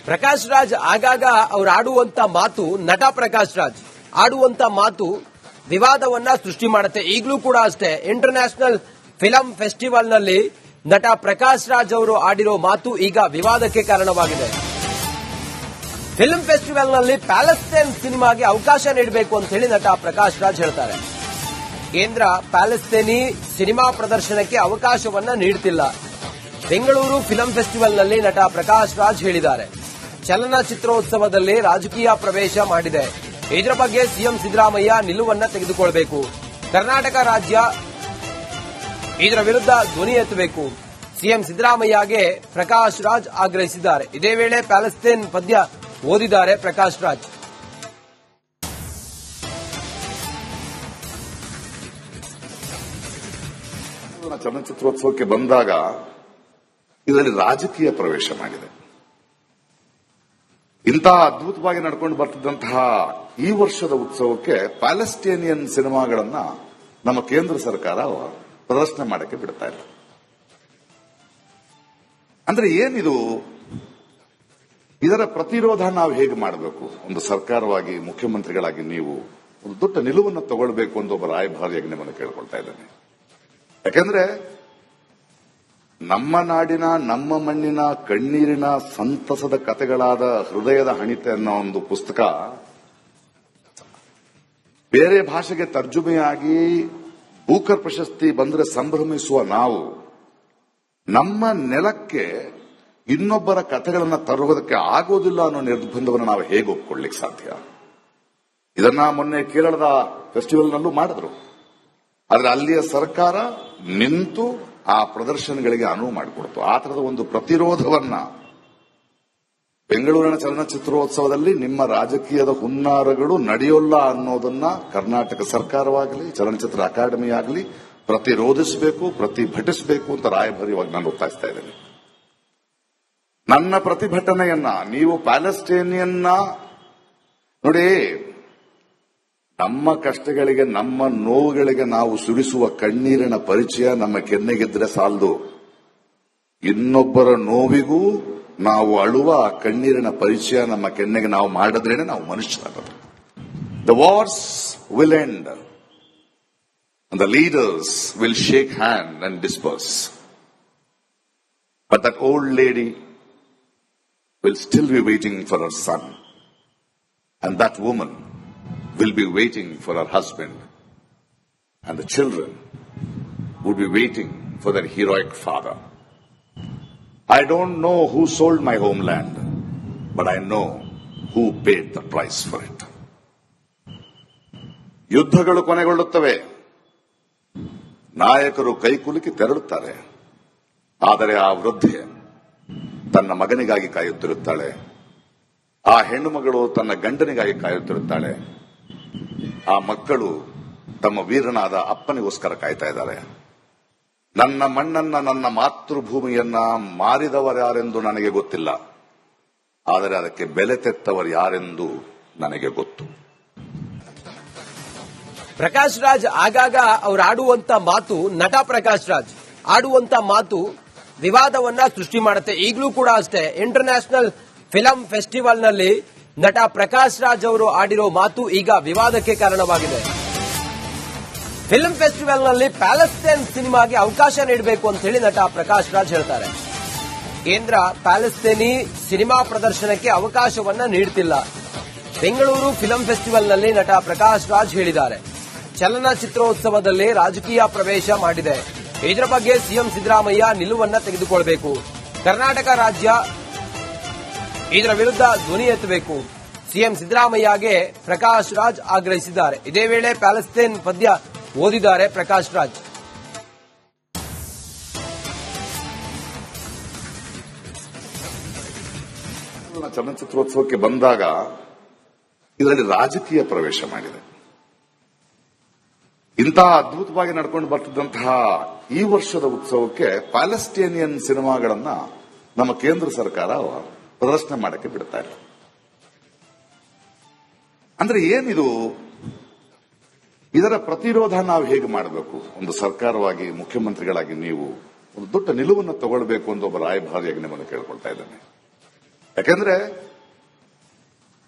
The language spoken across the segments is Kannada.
ಪ್ರಕಾಶ್ ರಾಜ್ ಆಗಾಗ ಅವ್ರು ಆಡುವಂತ ಮಾತು, ನಟ ಪ್ರಕಾಶ್ ರಾಜ್ ಆಡುವಂತ ಮಾತು ವಿವಾದವನ್ನ ಸೃಷ್ಟಿ ಮಾಡುತ್ತೆ. ಈಗಲೂ ಕೂಡ ಅಷ್ಟೇ, ಇಂಟರ್ನ್ಯಾಷನಲ್ ಫಿಲಂ ಫೆಸ್ಟಿವಲ್ ನಲ್ಲಿ ನಟ ಪ್ರಕಾಶ್ ರಾಜ್ ಅವರು ಆಡಿರೋ ಮಾತು ಈಗ ವಿವಾದಕ್ಕೆ ಕಾರಣವಾಗಿದೆ. ಫಿಲ್ಮ್ ಫೆಸ್ಟಿವಲ್ ನಲ್ಲಿ ಪ್ಯಾಲೆಸ್ತೈನ್ ಸಿನಿಮಾಗೆ ಅವಕಾಶ ನೀಡಬೇಕು ಅಂತ ಹೇಳಿ ನಟ ಪ್ರಕಾಶ್ ರಾಜ್ ಹೇಳ್ತಾರೆ. ಕೇಂದ್ರ ಪ್ಯಾಲೆಸ್ತೈನಿ ಸಿನಿಮಾ ಪ್ರದರ್ಶನಕ್ಕೆ ಅವಕಾಶವನ್ನ ನೀಡುತ್ತಿಲ್ಲ. ಬೆಂಗಳೂರು ಫಿಲಂ ಫೆಸ್ಟಿವಲ್ ನಲ್ಲಿ ನಟ ಪ್ರಕಾಶ್ ರಾಜ್ ಹೇಳಿದ್ದಾರೆ. ಚಲನಚಿತ್ರೋತ್ಸವದಲ್ಲಿ ರಾಜಕೀಯ ಪ್ರವೇಶ ಮಾಡಿದೆ. ಇದರ ಬಗ್ಗೆ ಸಿಎಂ ಸಿದ್ದರಾಮಯ್ಯ ನಿಲುವನ್ನ ತೆಗೆದುಕೊಳ್ಳಬೇಕು. ಕರ್ನಾಟಕ ರಾಜ್ಯ ಇದರ ವಿರುದ್ಧ ಧ್ವನಿ ಎತ್ತಬೇಕು. ಸಿಎಂ ಸಿದ್ದರಾಮಯ್ಯಗೆ ಪ್ರಕಾಶ್ ರಾಜ್ ಆಗ್ರಹಿಸಿದ್ದಾರೆ. ಇದೇ ವೇಳೆ ಪ್ಯಾಲೆಸ್ತೈನ್ ಪದ್ಯ ಓದಿದ್ದಾರೆ ಪ್ರಕಾಶ್ ರಾಜ್. ಚಲನಚಿತ್ರೋತ್ಸವಕ್ಕೆ ಬಂದಾಗ ಇದರಲ್ಲಿ ರಾಜಕೀಯ ಪ್ರವೇಶ ಮಾಡಿದೆ. ಇಂತಹ ಅದ್ಭುತವಾಗಿ ನಡ್ಕೊಂಡು ಬರ್ತಿದ್ದಂತಹ ಈ ವರ್ಷದ ಉತ್ಸವಕ್ಕೆ ಪ್ಯಾಲೆಸ್ಟೇನಿಯನ್ ಸಿನಿಮಾಗಳನ್ನ ನಮ್ಮ ಕೇಂದ್ರ ಸರ್ಕಾರ ಪ್ರದರ್ಶನ ಮಾಡಕ್ಕೆ ಬಿಡ್ತಾ ಇಲ್ಲ. ಅಂದ್ರೆ ಏನಿದು? ಇದರ ಪ್ರತಿರೋಧ ನಾವು ಹೇಗೆ ಮಾಡಬೇಕು? ಒಂದು ಸರ್ಕಾರವಾಗಿ, ಮುಖ್ಯಮಂತ್ರಿಗಳಾಗಿ ನೀವು ಒಂದು ದೊಡ್ಡ ನಿಲುವನ್ನು ತಗೊಳ್ಬೇಕು ಅಂತ ಒಬ್ಬ ರಾಯಭಾರಿಯಾಗಿ ನಿಮ್ಮನ್ನು ಕೇಳ್ಕೊಳ್ತಾ ಇದ್ದೇನೆ. ಯಾಕೆಂದ್ರೆ ನಮ್ಮ ನಾಡಿನ, ನಮ್ಮ ಮಣ್ಣಿನ ಕಣ್ಣೀರಿನ ಸಂತಸದ ಕಥೆಗಳಾದ ಹೃದಯದ ಹಣಿತೆ ಅನ್ನೋ ಒಂದು ಪುಸ್ತಕ ಬೇರೆ ಭಾಷೆಗೆ ತರ್ಜುಮೆಯಾಗಿ ಬೂಕರ್ ಪ್ರಶಸ್ತಿ ಬಂದರೆ ಸಂಭ್ರಮಿಸುವ ನಾವು ನಮ್ಮ ನೆಲಕ್ಕೆ ಇನ್ನೊಬ್ಬರ ಕಥೆಗಳನ್ನು ತರುವುದಕ್ಕೆ ಆಗೋದಿಲ್ಲ ಅನ್ನೋ ನಿರ್ಬಂಧವನ್ನು ನಾವು ಹೇಗೆ ಒಪ್ಕೊಳ್ಳಿಕ್ಕೆ ಸಾಧ್ಯ? ಇದನ್ನ ಮೊನ್ನೆ ಕೇರಳದ ಫೆಸ್ಟಿವಲ್ನಲ್ಲೂ ಮಾಡಿದ್ರು. ಆದ್ರೆ ಅಲ್ಲಿಯ ಸರ್ಕಾರ ನಿಂತು ಆ ಪ್ರದರ್ಶನಗಳಿಗೆ ಅನುವು ಮಾಡಿಕೊಡ್ತು. ಆ ತರದ ಒಂದು ಪ್ರತಿರೋಧವನ್ನ ಬೆಂಗಳೂರಿನ ಚಲನಚಿತ್ರೋತ್ಸವದಲ್ಲಿ ನಿಮ್ಮ ರಾಜಕೀಯದ ಹುನ್ನಾರಗಳು ನಡೆಯೋಲ್ಲ ಅನ್ನೋದನ್ನ ಕರ್ನಾಟಕ ಸರ್ಕಾರವಾಗಲಿ, ಚಲನಚಿತ್ರ ಅಕಾಡೆಮಿ ಆಗಲಿ ಪ್ರತಿರೋಧಿಸಬೇಕು, ಪ್ರತಿಭಟಿಸಬೇಕು ಅಂತ ರಾಯಭಾರಿಯಾಗಿ ನಾನು ಒತ್ತಾಯಿಸ್ತಾ ಇದ್ದೇನೆ. ನನ್ನ ಪ್ರತಿಭಟನೆಯನ್ನ ನೀವು ಪ್ಯಾಲೆಸ್ಟೇನಿಯನ್ನ ನೋಡಿ, ನಮ್ಮ ಕಷ್ಟಗಳಿಗೆ, ನಮ್ಮ ನೋವುಗಳಿಗೆ ನಾವು ಸುರಿಸುವ ಕಣ್ಣೀರಿನ ಪರಿಚಯ ನಮ್ಮ ಕೆನ್ನೆಗಿದ್ರೆ ಸಾಲದು. ಇನ್ನೊಬ್ಬರ ನೋವಿಗೂ ನಾವು ಅಳುವ ಕಣ್ಣೀರಿನ ಪರಿಚಯ ನಮ್ಮ ಕೆನ್ನೆಗೆ ನಾವು ಮಾಡಿದ್ರೇನೆ ನಾವು ಮನುಷ್ಯರಾಗೋದು. The wars will end and the leaders will shake hand and disperse. But that old lady will still be waiting for her son. And that woman will be waiting for her husband. And the children would be waiting for their heroic father. I don't know who sold my homeland, but I know who paid the price for it. ಯುದ್ಧಗಳು ಕೊನೆಗೊಳ್ಳುತ್ತವೆ, ನಾಯಕರು ಕೈಕುಲುಕಿ ತೆರಳುತ್ತಾರೆ. ಆದರೆ ಆ ವೃದ್ಧೆ ತನ್ನ ಮಗನಿಗಾಗಿ ಕಾಯುತ್ತಿರುತ್ತಾಳೆ. ಆ ಹೆಣ್ಣು ಮಗಳು ತನ್ನ ಗಂಡನಿಗಾಗಿ ಕಾಯುತ್ತಿರುತ್ತಾಳೆ. ಆ ಮಕ್ಕಳು ತಮ್ಮ ವೀರನಾದ ಅಪ್ಪನಿಗೋಸ್ಕರ ಕಾಯ್ತಾ ಇದ್ದಾರೆ. ನನ್ನ ಮಣ್ಣನ್ನ, ನನ್ನ ಮಾತೃಭೂಮಿಯನ್ನ ಮಾರಿದವರ್ಯಾರೆಂದು ನನಗೆ ಗೊತ್ತಿಲ್ಲ, ಆದರೆ ಅದಕ್ಕೆ ಬೆಲೆ ತೆತ್ತವರು ಯಾರೆಂದು ನನಗೆ ಗೊತ್ತು. ಪ್ರಕಾಶ್ ರಾಜ್ ಆಗಾಗ ಅವ್ರು ಆಡುವಂತ ಮಾತು, ನಟ ಪ್ರಕಾಶ್ ರಾಜ್ ಆಡುವಂತ ಮಾತು ವಿವಾದವನ್ನ ಸೃಷ್ಟಿ ಮಾಡುತ್ತೆ. ಈಗಲೂ ಕೂಡ ಅಷ್ಟೇ, ಇಂಟರ್ನ್ಯಾಷನಲ್ ಫಿಲಂ ಫೆಸ್ಟಿವಲ್ ನಲ್ಲಿ ನಟ ಪ್ರಕಾಶ್ ರಾಜ್ ಅವರು ಆಡಿರೋ ಮಾತು ಈಗ ವಿವಾದಕ್ಕೆ ಕಾರಣವಾಗಿದೆ. ಫಿಲ್ಮ್ ಫೆಸ್ಟಿವಲ್ ನಲ್ಲಿ ಪ್ಯಾಲೆಸ್ತೈನ್ ಸಿನಿಮಾಗೆ ಅವಕಾಶ ನೀಡಬೇಕು ಅಂತ ಹೇಳಿ ನಟ ಪ್ರಕಾಶ್ ರಾಜ್ ಹೇಳ್ತಾರೆ. ಕೇಂದ್ರ ಪ್ಯಾಲೆಸ್ತೈನಿ ಸಿನಿಮಾ ಪ್ರದರ್ಶನಕ್ಕೆ ಅವಕಾಶವನ್ನ ನೀಡುತ್ತಿಲ್ಲ. ಬೆಂಗಳೂರು ಫಿಲಂ ಫೆಸ್ಟಿವಲ್ ನಲ್ಲಿ ನಟ ಪ್ರಕಾಶ್ ರಾಜ್ ಹೇಳಿದ್ದಾರೆ. ಚಲನಚಿತ್ರೋತ್ಸವದಲ್ಲಿ ರಾಜಕೀಯ ಪ್ರವೇಶ ಮಾಡಿದೆ. ಇದರ ಬಗ್ಗೆ ಸಿಎಂ ಸಿದ್ದರಾಮಯ್ಯ ನಿಲುವನ್ನ ತೆಗೆದುಕೊಳ್ಳಬೇಕು. ಕರ್ನಾಟಕ ರಾಜ್ಯ ಇದರ ವಿರುದ್ಧ ಧ್ವನಿ ಎತ್ತಬೇಕು. ಸಿಎಂ ಸಿದ್ದರಾಮಯ್ಯಗೆ ಪ್ರಕಾಶ್ ರಾಜ್ ಆಗ್ರಹಿಸಿದ್ದಾರೆ. ಇದೇ ವೇಳೆ ಪ್ಯಾಲೆಸ್ತೈನ್ ಪದ್ಯ ಓದಿದ್ದಾರೆ ಪ್ರಕಾಶ್ ರಾಜ್. ಚಲನಚಿತ್ರೋತ್ಸವಕ್ಕೆ ಬಂದಾಗ ಇದರಲ್ಲಿ ರಾಜಕೀಯ ಪ್ರವೇಶ ಮಾಡಿದೆ. ಇಂತಹ ಅದ್ಭುತವಾಗಿ ನಡ್ಕೊಂಡು ಬರ್ತಿದ್ದಂತಹ ಈ ವರ್ಷದ ಉತ್ಸವಕ್ಕೆ ಪ್ಯಾಲೆಸ್ಟೇನಿಯನ್ ಸಿನಿಮಾಗಳನ್ನ ನಮ್ಮ ಕೇಂದ್ರ ಸರ್ಕಾರ ಪ್ರದರ್ಶನ ಮಾಡಕ್ಕೆ ಬಿಡ್ತಾ ಇಲ್ಲ. ಅಂದ್ರೆ ಏನಿದು? ಇದರ ಪ್ರತಿರೋಧ ನಾವು ಹೇಗೆ ಮಾಡಬೇಕು? ಒಂದು ಸರ್ಕಾರವಾಗಿ, ಮುಖ್ಯಮಂತ್ರಿಗಳಾಗಿ ನೀವು ಒಂದು ದೊಡ್ಡ ನಿಲುವನ್ನು ತಗೊಳ್ಬೇಕು ಅಂತ ಒಬ್ಬ ರಾಯಭಾರಿಯಾಗಿ ನಿಮ್ಮನ್ನು ಕೇಳ್ಕೊಳ್ತಾ ಇದ್ದೇನೆ. ಯಾಕಂದ್ರೆ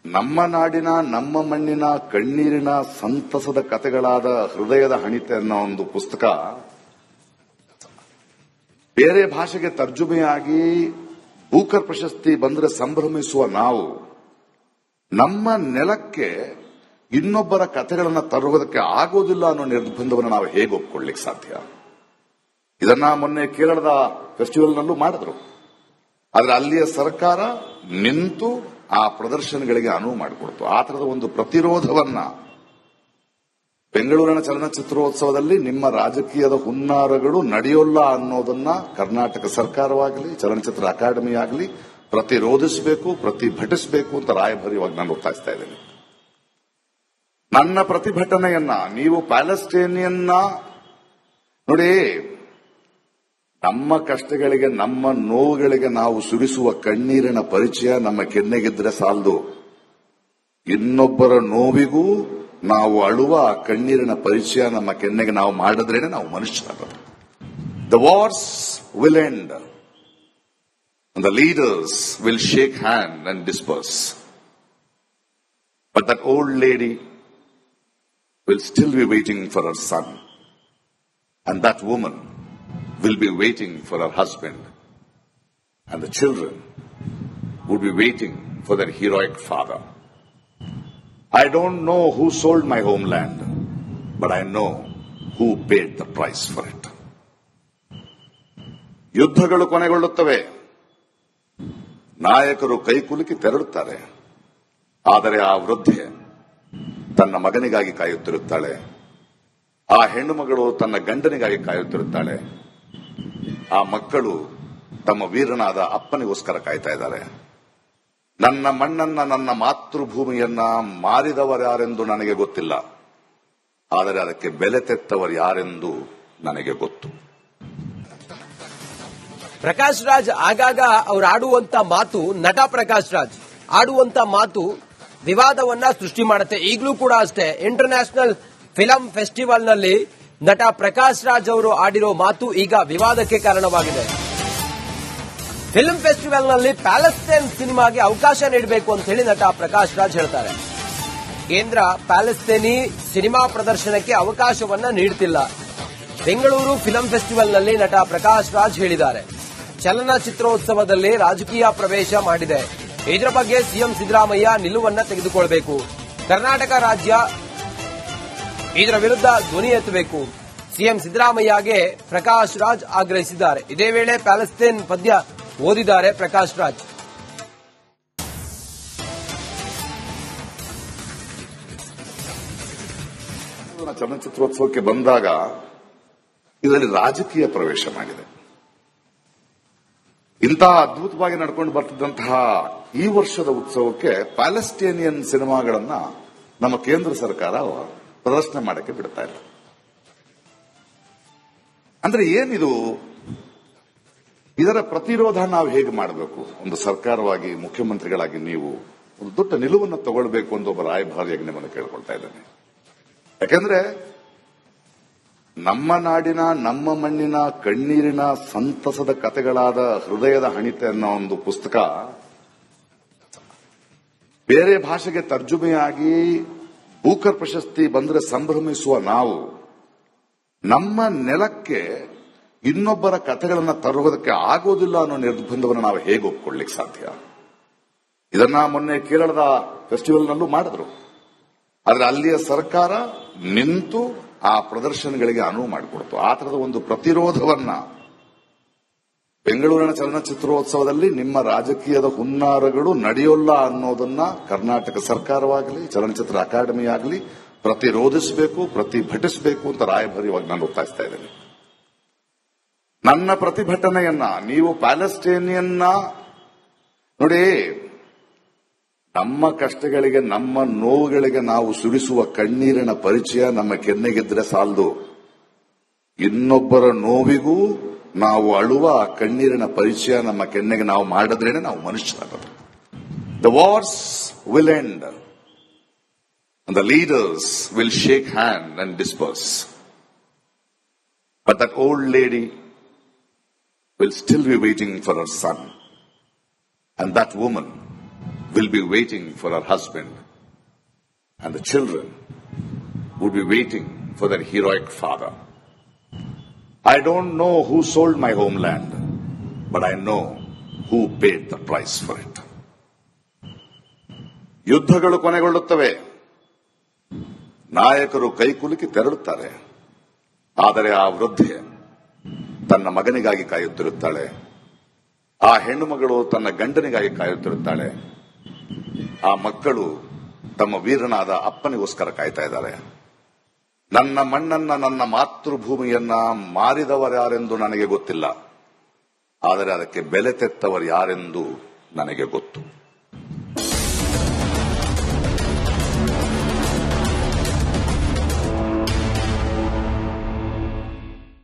ನಮ್ಮ ನಾಡಿನ ನಮ್ಮ ಮಣ್ಣಿನ ಕಣ್ಣೀರಿನ ಸಂತಸದ ಕಥೆಗಳಾದ ಹೃದಯದ ಹಣಿತೆ ಅನ್ನೋ ಒಂದು ಪುಸ್ತಕ ಬೇರೆ ಭಾಷೆಗೆ ತರ್ಜುಮೆಯಾಗಿ ಬೂಕರ್ ಪ್ರಶಸ್ತಿ ಬಂದ್ರೆ ಸಂಭ್ರಮಿಸುವ ನಾವು ನಮ್ಮ ನೆಲಕ್ಕೆ ಇನ್ನೊಬ್ಬರ ಕಥೆಗಳನ್ನು ತರುವುದಕ್ಕೆ ಆಗೋದಿಲ್ಲ ಅನ್ನೋ ನಿರ್ಬಂಧವನ್ನು ನಾವು ಹೇಗೆ ಒಪ್ಕೊಳ್ಳಿಕ್ಕೆ ಸಾಧ್ಯ? ಇದನ್ನ ಮೊನ್ನೆ ಕೇರಳದ ಫೆಸ್ಟಿವಲ್ನಲ್ಲೂ ಮಾಡಿದ್ರು. ಆದ್ರೆ ಅಲ್ಲಿಯ ಸರ್ಕಾರ ನಿಂತು ಆ ಪ್ರದರ್ಶನಗಳಿಗೆ ಅನುವು ಮಾಡಿಕೊಡ್ತು. ಆ ತರದ ಒಂದು ಪ್ರತಿರೋಧವನ್ನ ಬೆಂಗಳೂರಿನ ಚಲನಚಿತ್ರೋತ್ಸವದಲ್ಲಿ ನಿಮ್ಮ ರಾಜಕೀಯದ ಹುನ್ನಾರಗಳು ನಡೆಯೋಲ್ಲ ಅನ್ನೋದನ್ನ ಕರ್ನಾಟಕ ಸರ್ಕಾರವಾಗಲಿ ಚಲನಚಿತ್ರ ಅಕಾಡೆಮಿ ಆಗಲಿ ಪ್ರತಿರೋಧಿಸಬೇಕು, ಪ್ರತಿಭಟಿಸಬೇಕು ಅಂತ ರಾಯಭಾರಿಯಾಗಿ ನಾನು ಒತ್ತಾಯಿಸ್ತಾ ಇದ್ದೇನೆ. ನನ್ನ ಪ್ರತಿಭಟನೆಯನ್ನ ನೀವು ಪ್ಯಾಲೆಸ್ಟೇನಿಯನ್ನ ನೋಡಿ, ನಮ್ಮ ಕಷ್ಟಗಳಿಗೆ ನಮ್ಮ ನೋವುಗಳಿಗೆ ನಾವು ಸುರಿಸುವ ಕಣ್ಣೀರಿನ ಪರಿಚಯ ನಮ್ಮ ಕೆನ್ನೆಗಿದ್ರೆ ಸಾಲದು. ಇನ್ನೊಬ್ಬರ ನೋವಿಗೂ ನಾವು ಅಳುವ ಆ ಕಣ್ಣೀರಿನ ಪರಿಚಯ ನಮ್ಮ ಕೆನ್ನೆಗೆ ನಾವು ಮಾಡಿದ್ರೇನೆ ನಾವು ಮನುಷ್ಯರಾಗೋದು. The wars will end and the leaders will shake hand and disperse. But that old lady will still be waiting for her son. And that woman will be waiting for her husband. And the children would be waiting for their heroic father. I don't know who sold my homeland, but I know who paid the price for it. ಯುದ್ಧಗಳು ಕೊನೆಗೊಳ್ಳುತ್ತವೆ, ನಾಯಕರು ಕೈಕುಲುಕಿ ತೆರಳುತ್ತಾರೆ. ಆದರೆ ಆ ವೃದ್ಧೆ ತನ್ನ ಮಗನಿಗಾಗಿ ಕಾಯುತ್ತಿರುತ್ತಾಳೆ, ಆ ಹೆಣ್ಣು ಮಗಳು ತನ್ನ ಗಂಡನಿಗಾಗಿ ಕಾಯುತ್ತಿರುತ್ತಾಳೆ, ಆ ಮಕ್ಕಳು ತಮ್ಮ ವೀರನಾದ ಅಪ್ಪನಿಗೋಸ್ಕರ ಕಾಯ್ತಾ ಇದ್ದಾರೆ. ನನ್ನ ಮಣ್ಣನ್ನ, ನನ್ನ ಮಾತೃಭೂಮಿಯನ್ನ ಮಾರಿದವರ್ಯಾರೆಂದು ನನಗೆ ಗೊತ್ತಿಲ್ಲ, ಆದರೆ ಅದಕ್ಕೆ ಬೆಲೆ ತೆತ್ತವರು ಯಾರೆಂದು ನನಗೆ ಗೊತ್ತು. ಪ್ರಕಾಶ್ ರಾಜ್ ಆಗಾಗ ಅವ್ರು ಆಡುವಂತ ಮಾತು, ನಟ ಪ್ರಕಾಶ್ ರಾಜ್ ಆಡುವಂತ ಮಾತು ವಿವಾದವನ್ನ ಸೃಷ್ಟಿ ಮಾಡುತ್ತೆ. ಈಗಲೂ ಕೂಡ ಅಷ್ಟೇ, ಇಂಟರ್ನ್ಯಾಷನಲ್ ಫಿಲಂ ಫೆಸ್ಟಿವಲ್ ನಲ್ಲಿ ನಟ ಪ್ರಕಾಶ್ ರಾಜ್ ಅವರು ಆಡಿರೋ ಮಾತು ಈಗ ವಿವಾದಕ್ಕೆ ಕಾರಣವಾಗಿದೆ. ಫಿಲ್ಮ್ ಫೆಸ್ಟಿವಲ್ ನಲ್ಲಿ ಪ್ಯಾಲೆಸ್ತೈನ್ ಸಿನಿಮಾಗೆ ಅವಕಾಶ ನೀಡಬೇಕು ಅಂತ ಹೇಳಿ ನಟ ಪ್ರಕಾಶ್ ರಾಜ್ ಹೇಳ್ತಾರೆ. ಕೇಂದ್ರ ಪ್ಯಾಲೆಸ್ತೈನಿ ಸಿನಿಮಾ ಪ್ರದರ್ಶನಕ್ಕೆ ಅವಕಾಶವನ್ನ ನೀಡುತ್ತಿಲ್ಲ. ಬೆಂಗಳೂರು ಫಿಲಂ ಫೆಸ್ಟಿವಲ್ ನಲ್ಲಿ ನಟ ಪ್ರಕಾಶ್ ರಾಜ್ ಹೇಳಿದ್ದಾರೆ, ಚಲನಚಿತ್ರೋತ್ಸವದಲ್ಲಿ ರಾಜಕೀಯ ಪ್ರವೇಶ ಮಾಡಿದೆ, ಇದರ ಬಗ್ಗೆ ಸಿಎಂ ಸಿದ್ದರಾಮಯ್ಯ ನಿಲುವನ್ನ ತೆಗೆದುಕೊಳ್ಳಬೇಕು, ಕರ್ನಾಟಕ ರಾಜ್ಯ ಇದರ ವಿರುದ್ಧ ಧ್ವನಿ ಎತ್ತಬೇಕು, ಸಿಎಂ ಸಿದ್ದರಾಮಯ್ಯಗೆ ಪ್ರಕಾಶ್ ರಾಜ್ ಆಗ್ರಹಿಸಿದ್ದಾರೆ. ಇದೇ ವೇಳೆ ಪ್ಯಾಲೆಸ್ತೈನ್ ಪದ್ಯ ಓದಿದ್ದಾರೆ ಪ್ರಕಾಶ್ ರಾಜ್. ಚಲನಚಿತ್ರೋತ್ಸವಕ್ಕೆ ಬಂದಾಗ ಇದರಲ್ಲಿ ರಾಜಕೀಯ ಪ್ರವೇಶ ಮಾಡಿದೆ. ಇಂತಹ ಅದ್ಭುತವಾಗಿ ನಡ್ಕೊಂಡು ಬರ್ತಿದ್ದಂತಹ ಈ ವರ್ಷದ ಉತ್ಸವಕ್ಕೆ ಪ್ಯಾಲೆಸ್ಟೇನಿಯನ್ ಸಿನಿಮಾಗಳನ್ನ ನಮ್ಮ ಕೇಂದ್ರ ಸರ್ಕಾರ ಪ್ರದರ್ಶನ ಮಾಡಕ್ಕೆ ಬಿಡ್ತಾ ಇಲ್ಲ. ಅಂದ್ರೆ ಏನಿದು? ಇದರ ಪ್ರತಿರೋಧ ನಾವು ಹೇಗೆ ಮಾಡಬೇಕು? ಒಂದು ಸರ್ಕಾರವಾಗಿ, ಮುಖ್ಯಮಂತ್ರಿಗಳಾಗಿ ನೀವು ಒಂದು ದೊಡ್ಡ ನಿಲುವನ್ನು ತಗೊಳ್ಬೇಕು ಅಂತ ಒಬ್ಬ ರಾಯಭಾರಿಯಾಗಿ ನಿಮ್ಮನ್ನು ಕೇಳ್ಕೊಳ್ತಾ ಇದ್ದೇನೆ. ಯಾಕಂದ್ರೆ ನಮ್ಮ ನಾಡಿನ ನಮ್ಮ ಮಣ್ಣಿನ ಕಣ್ಣೀರಿನ ಸಂತಸದ ಕಥೆಗಳಾದ ಹೃದಯದ ಹಣಿತೆ ಅನ್ನೋ ಒಂದು ಪುಸ್ತಕ ಬೇರೆ ಭಾಷೆಗೆ ತರ್ಜುಮೆಯಾಗಿ ಬೂಕರ್ ಪ್ರಶಸ್ತಿ ಬಂದ್ರೆ ಸಂಭ್ರಮಿಸುವ ನಾವು ನಮ್ಮ ನೆಲಕ್ಕೆ ಇನ್ನೊಬ್ಬರ ಕಥೆಗಳನ್ನು ತರುವುದಕ್ಕೆ ಆಗೋದಿಲ್ಲ ಅನ್ನೋ ನಿರ್ಬಂಧವನ್ನು ನಾವು ಹೇಗೆ ಒಪ್ಕೊಳ್ಳಿಕ್ಕೆ ಸಾಧ್ಯ? ಇದನ್ನ ಮೊನ್ನೆ ಕೇರಳದ ಫೆಸ್ಟಿವಲ್ನಲ್ಲೂ ಮಾಡಿದ್ರು. ಆದ್ರೆ ಅಲ್ಲಿಯ ಸರ್ಕಾರ ನಿಂತು ಆ ಪ್ರದರ್ಶನಗಳಿಗೆ ಅನುವು ಮಾಡಿಕೊಡ್ತು. ಆ ತರದ ಒಂದು ಪ್ರತಿರೋಧವನ್ನ ಬೆಂಗಳೂರಿನ ಚಲನಚಿತ್ರೋತ್ಸವದಲ್ಲಿ ನಿಮ್ಮ ರಾಜಕೀಯದ ಹುನ್ನಾರಗಳು ನಡೆಯೋಲ್ಲ ಅನ್ನೋದನ್ನ ಕರ್ನಾಟಕ ಸರ್ಕಾರವಾಗಲಿ ಚಲನಚಿತ್ರ ಅಕಾಡೆಮಿ ಆಗಲಿ ಪ್ರತಿರೋಧಿಸಬೇಕು, ಪ್ರತಿಭಟಿಸಬೇಕು ಅಂತ ರಾಯಭಾರಿಯಾಗಿ ನಾನು ಒತ್ತಾಯಿಸ್ತಾ ಇದ್ದೇನೆ. ನನ್ನ ಪ್ರತಿಭಟನೆಯನ್ನ ನೀವು ಪ್ಯಾಲೆಸ್ಟೇನಿಯನ್ನ ನೋಡಿ, ನಮ್ಮ ಕಷ್ಟಗಳಿಗೆ ನಮ್ಮ ನೋವುಗಳಿಗೆ ನಾವು ಸುರಿಸುವ ಕಣ್ಣೀರಿನ ಪರಿಚಯ ನಮ್ಮ ಕೆನ್ನೆಗಿದ್ರೆ ಸಾಲದು. ಇನ್ನೊಬ್ಬರ ನೋವಿಗೂ ನಾವು ಅಳುವ ಆ ಕಣ್ಣೀರಿನ ಪರಿಚಯ ನಮ್ಮ ಕೆನ್ನೆಗೆ ನಾವು ಮಾಡಿದ್ರೇನೆ ನಾವು ಮನುಷ್ಯರಾಗೋದು. The wars will end and the leaders will shake hand and disperse. But that old lady will still be waiting for her son. And And that woman will be waiting for her husband. And the children would be waiting for their heroic father. I don't know who sold my homeland, but I know who paid the price for it. ಯುದ್ಧಗಳು ಕೊನೆಗೊಳ್ಳುತ್ತವೆ, ನಾಯಕರು ಕೈಕುಲುಕಿ ತೆರಳುತ್ತಾರೆ. ಆದರೆ ಆ ವೃದ್ಧೆ ತನ್ನ ಮಗನಿಗಾಗಿ ಕಾಯುತ್ತಿರುತ್ತಾಳೆ, ಆ ಹೆಣ್ಣು ಮಗಳು ತನ್ನ ಗಂಡನಿಗಾಗಿ ಕಾಯುತ್ತಿರುತ್ತಾಳೆ, ಆ ಮಕ್ಕಳು ತಮ್ಮ ವೀರನಾದ ಅಪ್ಪನಿಗೋಸ್ಕರ ಕಾಯ್ತಾ ಇದ್ದಾರೆ. ನನ್ನ ಮಣ್ಣನ್ನ, ನನ್ನ ಮಾತೃಭೂಮಿಯನ್ನ ಮಾರಿದವರ್ಯಾರೆಂದು ನನಗೆ ಗೊತ್ತಿಲ್ಲ, ಆದರೆ ಅದಕ್ಕೆ ಬೆಲೆ ತೆತ್ತವರು ಯಾರೆಂದು ನನಗೆ ಗೊತ್ತು.